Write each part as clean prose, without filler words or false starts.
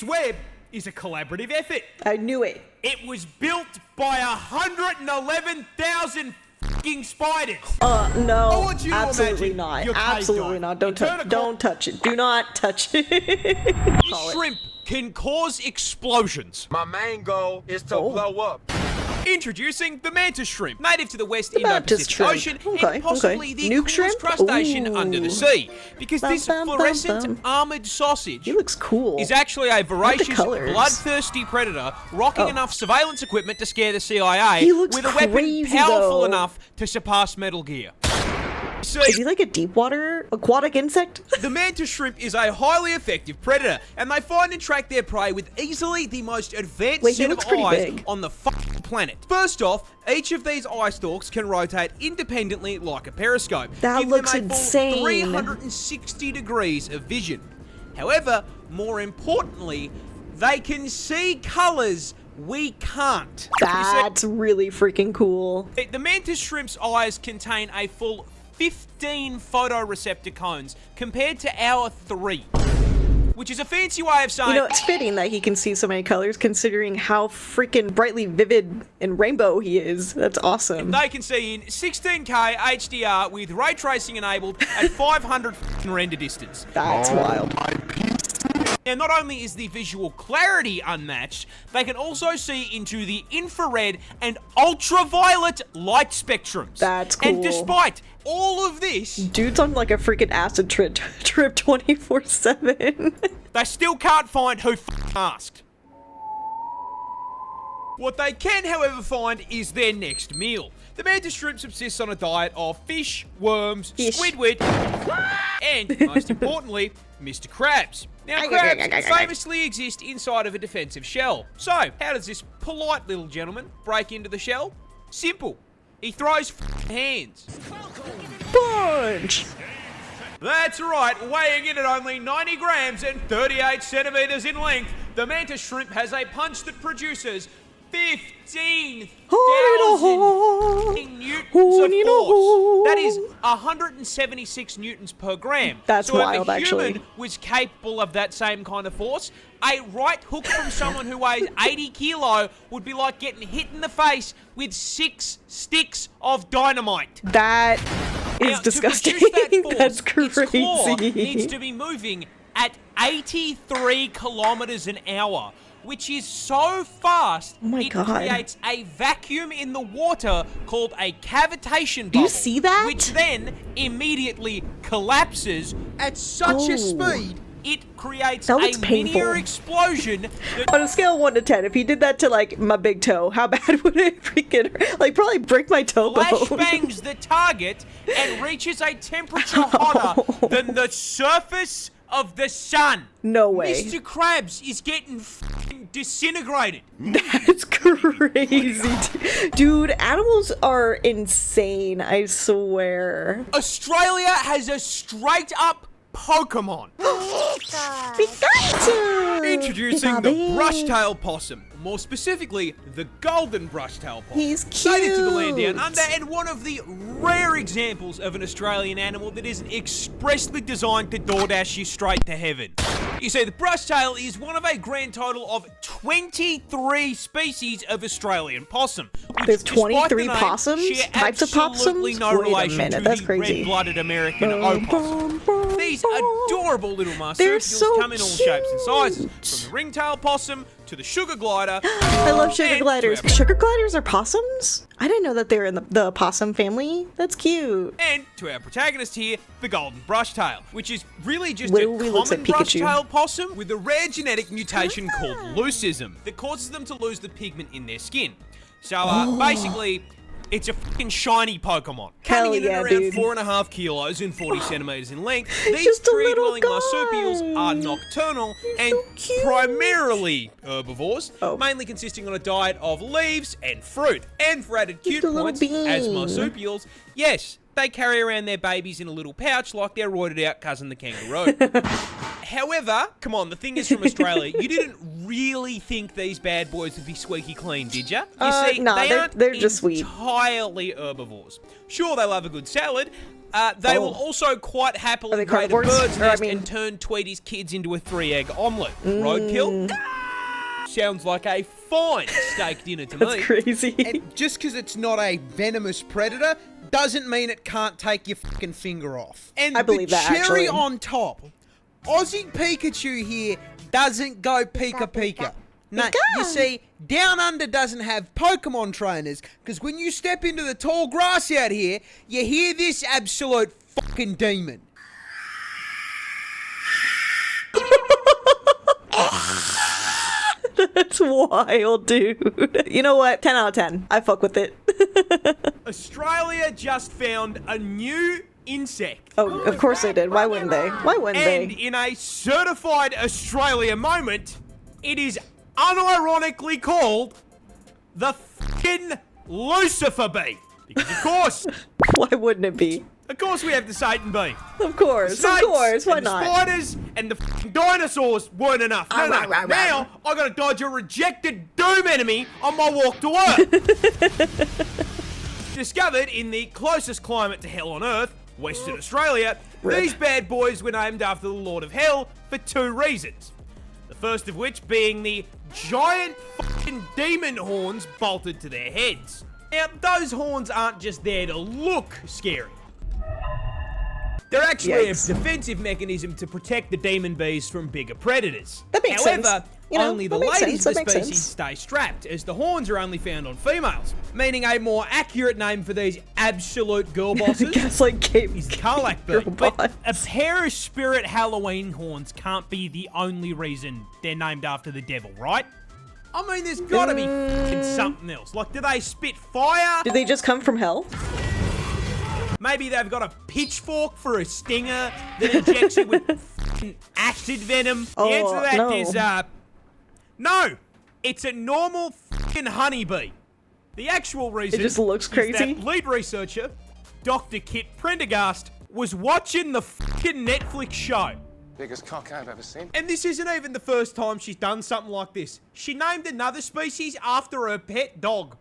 This web is a collaborative effort. I knew it. It was built by 111,000 fucking spiders. No, want you to absolutely imagine not. your cave Absolutely guy. not. Don't touch it. Do not touch it. Shrimp can cause explosions. My main goal is to blow up. Introducing the mantis shrimp, native to the West mantis Indo-Pacific shrimp. Ocean, Okay, and possibly the Nuke coolest shrimp? crustacean Ooh. under the sea. Because this fluorescent armored sausage He looks cool. is actually a voracious, colours. bloodthirsty predator rocking enough surveillance equipment to scare the CIA He looks with a weapon crazy, powerful though. enough to surpass Metal Gear. Is he like a deep water aquatic insect? The mantis shrimp is a highly effective predator, and they find and track their prey with easily the most advanced set of eyes big. on the fucking planet. First off, each of these eye stalks can rotate independently like a periscope. That giving looks them a full insane. 360 degrees of vision. However, more importantly, they can see colours we can't. That's really freaking cool. The mantis shrimp's eyes contain a full 15 photoreceptor cones compared to our 3, which is a fancy way of saying, You know, it's fitting that he can see so many colors considering how freaking brightly vivid and rainbow he is. That's awesome. they can see in 16K HDR with ray tracing enabled at 500 render distance. That's wild. Now, not only is the visual clarity unmatched, they can also see into the infrared and ultraviolet light spectrums. That's cool. And despite all of this, Dude's on like a freaking acid trip 24/7. they still can't find who asked. What they can, however, find is their next meal. The mantis shrimp subsists on a diet of fish, worms, squidward, and, most importantly, Mr. Krabs. Now, crabs famously exist inside of a defensive shell. So, how does this polite little gentleman break into the shell? Simple. He throws hands. Punch! That's right, weighing in at only 90 grams and 38 centimeters in length, the mantis shrimp has a punch that produces 15,000 newtons of force. That is 176 newtons per gram. That's so wild, if a human actually. was capable of that same kind of force, a right hook from someone who weighs 80 kilo would be like getting hit in the face with 6 sticks of dynamite. That is Now, disgusting. To produce that force, That's its claw needs crazy. to be moving at 83 kilometers an hour, which is so fast it creates a vacuum in the water called a cavitation bubble. Do you see that? Which then immediately collapses at such a speed it creates a mini explosion. On a scale of 1 to 10, if he did that to like my big toe, how bad would it freaking hurt? Like probably break my toe bone. Flashbangs the target and reaches a temperature hotter than the surface of the sun. No way. Mr. Krabs is getting f***ing disintegrated. That's crazy. Dude, animals are insane, I swear. Australia has a straight up Pokemon. Pikachu! Introducing the brushtail possum. More specifically, the golden brushtail possum. He's cute. Native to the land down under, and one of the rare examples of an Australian animal that isn't expressly designed to DoorDash you straight to heaven. You see, the brushtail is one of a grand total of 23 species of Australian possum. There's 23 possums? Types of possums? No Wait a relation minute, to that's the crazy. red-blooded American opossum. These adorable little marsupials so come in all shapes and sizes, from the ringtail possum to the sugar glider. I love sugar and gliders. to our- Sugar gliders are possums? I didn't know that they were in the possum family. That's cute. And to our protagonist here, the golden brushtail, which is really just Literally a looks common like Pikachu. brushtail possum with a rare genetic mutation called leucism that causes them to lose the pigment in their skin. So basically, it's a fucking shiny Pokemon. Hell Coming in yeah, at around dude. 4.5 kilos and 40 centimeters in length, these just a little tree-dwelling marsupials are nocturnal and primarily herbivores, mainly consisting on a diet of leaves and fruit. And for added cute a little points, as bean. marsupials, yes, they carry around their babies in a little pouch like their roided out cousin the kangaroo. However, come on, the thing is from Australia, you didn't really think these bad boys would be squeaky clean, did ya? You see, no, they're just sweet. Entirely herbivores. Sure, they love a good salad. They will also quite happily raid a carnivores? bird's nest and turn Tweety's kids into a 3-egg omelette. Roadkill? Sounds like a fine steak dinner to me. That's crazy. And just because it's not a venomous predator doesn't mean it can't take your fucking finger off. And I believe the that, cherry actually. on top, Aussie Pikachu here doesn't go Pika Pika. No, you see, Down Under doesn't have Pokemon trainers, because when you step into the tall grass out here, you hear this absolute fucking demon. That's wild, dude. You know what? 10 out of 10. I fuck with it. Australia just found a new insect. Oh, of course they did. Why wouldn't they? Why wouldn't And they? in a certified Australia moment, it is unironically called the fucking Lucifer bee. Because of course, Why wouldn't it be? we have the Satan bee. Of course, Snakes of course. Why and the not? spiders and the fucking dinosaurs weren't enough. No. Now I gotta dodge a rejected doom enemy on my walk to work. Discovered in the closest climate to hell on Earth, Western Australia, these bad boys were named after the Lord of Hell for 2 reasons. The first of which being the giant fucking demon horns bolted to their heads. Now, those horns aren't just there to look scary. They're actually Yikes. a defensive mechanism to protect the demon bees from bigger predators. That makes However, sense. You know, only the that makes ladies sense, of that the makes species sense. stay strapped, as the horns are only found on females. Meaning a more accurate name for these absolute girl I bosses guess like Cape is the Carlac bee. But robots. a pair of spirit Halloween horns can't be the only reason they're named after the devil, right? I mean, there's gotta be fucking something else. Like, do they spit fire? Did they just come from hell? Maybe they've got a pitchfork for a stinger that injects you with fucking acid venom. The answer to that no. is, no. It's a normal fucking honeybee. The actual reason just looks is crazy? that lead researcher, Dr. Kit Prendergast, was watching the fucking Netflix show. Biggest cock I've ever seen. And this isn't even the first time she's done something like this. She named another species after her pet dog.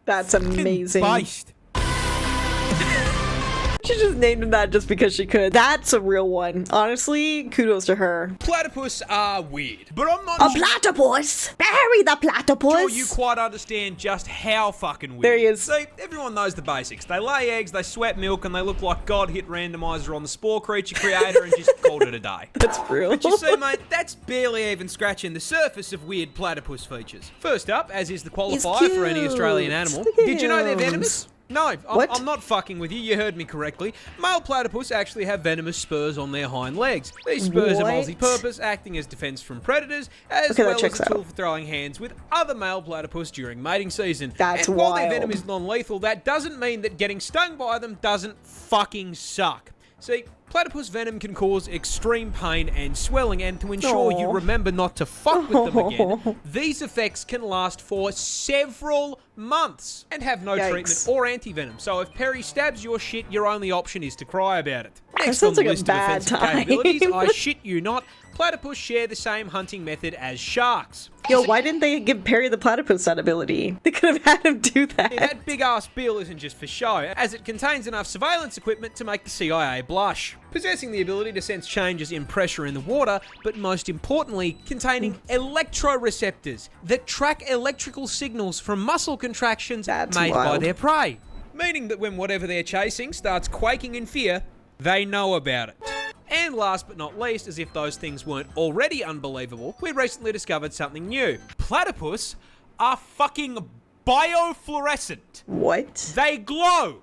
That's amazing. Based. She just named him that just because she could. That's a real one. Honestly, kudos to her. Platypus are weird, but I'm not A platypus! Bury the platypus! sure you quite understand just how fucking weird. There he is. See, everyone knows the basics. They lay eggs, they sweat milk, and they look like God hit randomizer on the spore creature creator and just called it a day. That's real. But you see, mate, that's barely even scratching the surface of weird platypus features. First up, as is the qualifier for any Australian animal, Look at did you know they're him. venomous? No, What? I'm not fucking with you. You heard me correctly. Male platypus actually have venomous spurs on their hind legs. These spurs are What? multi-purpose, acting as defense from predators, as Okay, that well as checks a tool out. for throwing hands with other male platypus during mating season. That's and while their wild. venom is non-lethal, that doesn't mean that getting stung by them doesn't fucking suck. See, platypus venom can cause extreme pain and swelling, and to ensure you Aw. remember not to fuck with them again, these effects can last for several months and have no Yikes. treatment or anti-venom. So if Perry stabs your shit, your only option is to cry about it. Next sounds on the like a list of bad offensive time. capabilities, I shit you not, platypus share the same hunting method as sharks. Yo, why didn't they give Perry the platypus that ability? They could have had him do that. Yeah, that big ass bill isn't just for show, as it contains enough surveillance equipment to make the CIA blush. Possessing the ability to sense changes in pressure in the water, but most importantly, containing electroreceptors that track electrical signals from muscle contractions That's made by wild. their prey. Meaning that when whatever they're chasing starts quaking in fear, they know about it. And last but not least, as if those things weren't already unbelievable, we recently discovered something new. Platypus are fucking biofluorescent. What? They glow.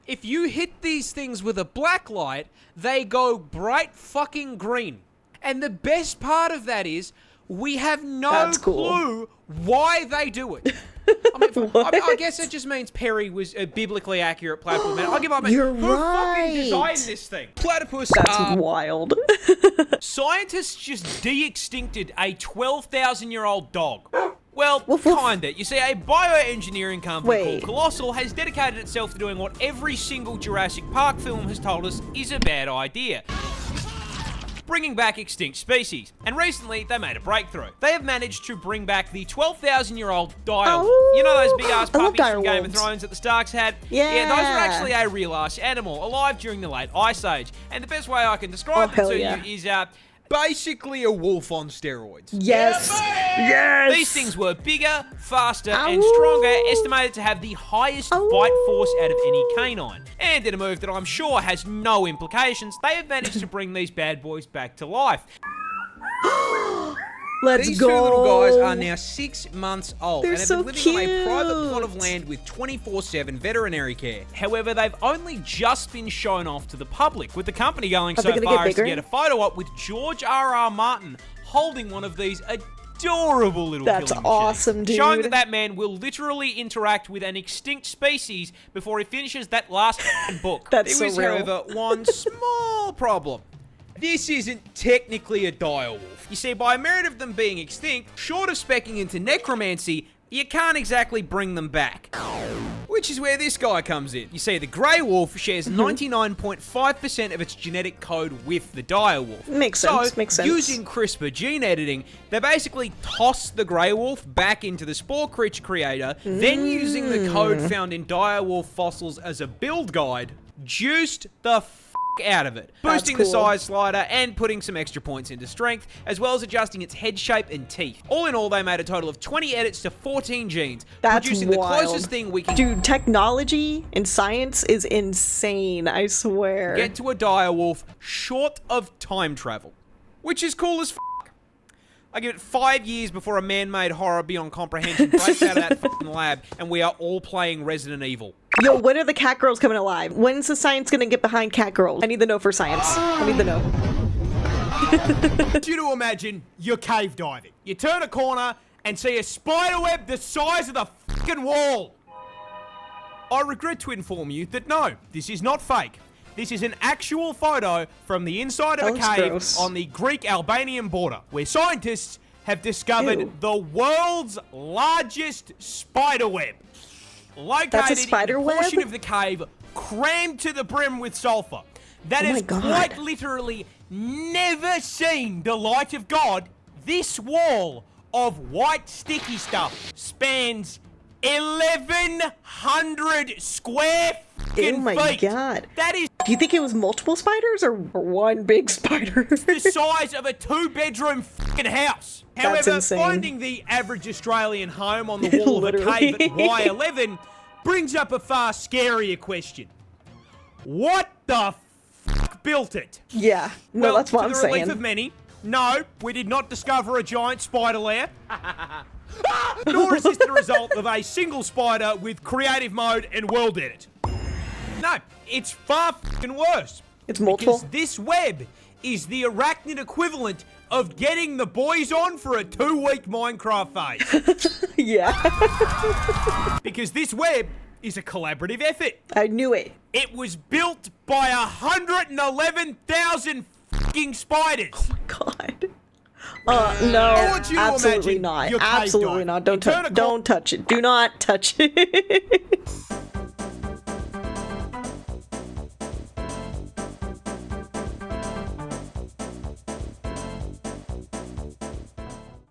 If you hit these things with a black light, they go bright fucking green. And the best part of that is, we have no That's cool. clue why they do it. I guess it just means Perry was a biblically accurate platypus man. I'll give up, man. You're Who fucking right. designed this thing? Platypus That's are... wild. Scientists just de-extincted a 12,000-year-old dog. Well, kinda. You see, a bioengineering company Wait. called Colossal has dedicated itself to doing what every single Jurassic Park film has told us is a bad idea. bringing back extinct species. And recently, they made a breakthrough. They have managed to bring back the 12,000-year-old direwolf. Oh, You know those big-ass I love puppies from Game of direwolves. Thrones that the Starks had? Yeah. Those were actually a real-ass animal, alive during the late Ice Age. And the best way I can describe them hell to yeah. you is, Basically a wolf on steroids. Yes. Yes. these things were bigger, faster, and stronger, estimated to have the highest bite force out of any canine. And in a move that I'm sure has no implications, they have managed to bring these bad boys back to life. Let's These go. two little guys are now 6 months old They're and have so been living on a private cute. plot of land with 24/7 veterinary care. However, they've only just been shown off to the public, with the company going Are they so gonna far get as to bigger? get a photo up with George R.R. Martin holding one of these adorable little That's killing awesome, machines, showing dude. that that man will literally interact with an extinct species before he finishes that last book. That's There so is, real. however, one small problem. This isn't technically a direwolf. You see, by a merit of them being extinct, short of specking into necromancy, you can't exactly bring them back. Which is where this guy comes in. You see, the grey wolf shares Mm-hmm. 99.5% of its genetic code with the direwolf. Makes So, sense, makes sense. using CRISPR gene editing, they basically toss the grey wolf back into the spore creature creator, then using the code found in direwolf fossils as a build guide, juiced the out of it, That's boosting the cool. size slider and putting some extra points into strength, as well as adjusting its head shape and teeth. All in all, they made a total of 20 edits to 14 genes, That's producing wild. the closest thing we can Dude, technology and science is insane, I swear. get to a direwolf short of time travel, which is cool as f***. I give it 5 years before a man-made horror beyond comprehension breaks out of that f***ing lab and we are all playing Resident Evil. Yo, when are the cat girls coming alive? When's the science gonna get behind cat girls? I need the know for science. I need the know. Do you to imagine you're cave diving. You turn a corner and see a spiderweb the size of the f***ing wall. I regret to inform you that no, this is not fake. This is an actual photo from the inside of That a looks cave gross. on the Greek-Albanian border, where scientists have discovered Ew. the world's largest spiderweb. Located That's a in spider a portion web? of the cave crammed to the brim with sulfur. That Oh my has God. quite literally never seen the light of God. This wall of white sticky stuff spans 1,100 square Oh my feet. God. That is Do you think it was multiple spiders or one big spider? the size of a two-bedroom f***ing house. That's However, insane. finding the average Australian home on the wall of a Literally. cave at Y11 brings up a far scarier question. What the f*** built it? Yeah. No, Well, that's what to I'm the relief saying. of many, no, we did not discover a giant spider lair. Nor is this the result of a single spider with creative mode and world edit. No, it's far f***ing worse. It's multiple. Because this web is the arachnid equivalent of getting the boys on for a 2-week Minecraft phase. Yeah. Because this web is a collaborative effort. I knew it. It was built by 111,000 f***ing spiders. God. I No, want you to absolutely imagine not. your cave Absolutely dive. not. You Don't turn touch. a Don't touch it. Do not touch it.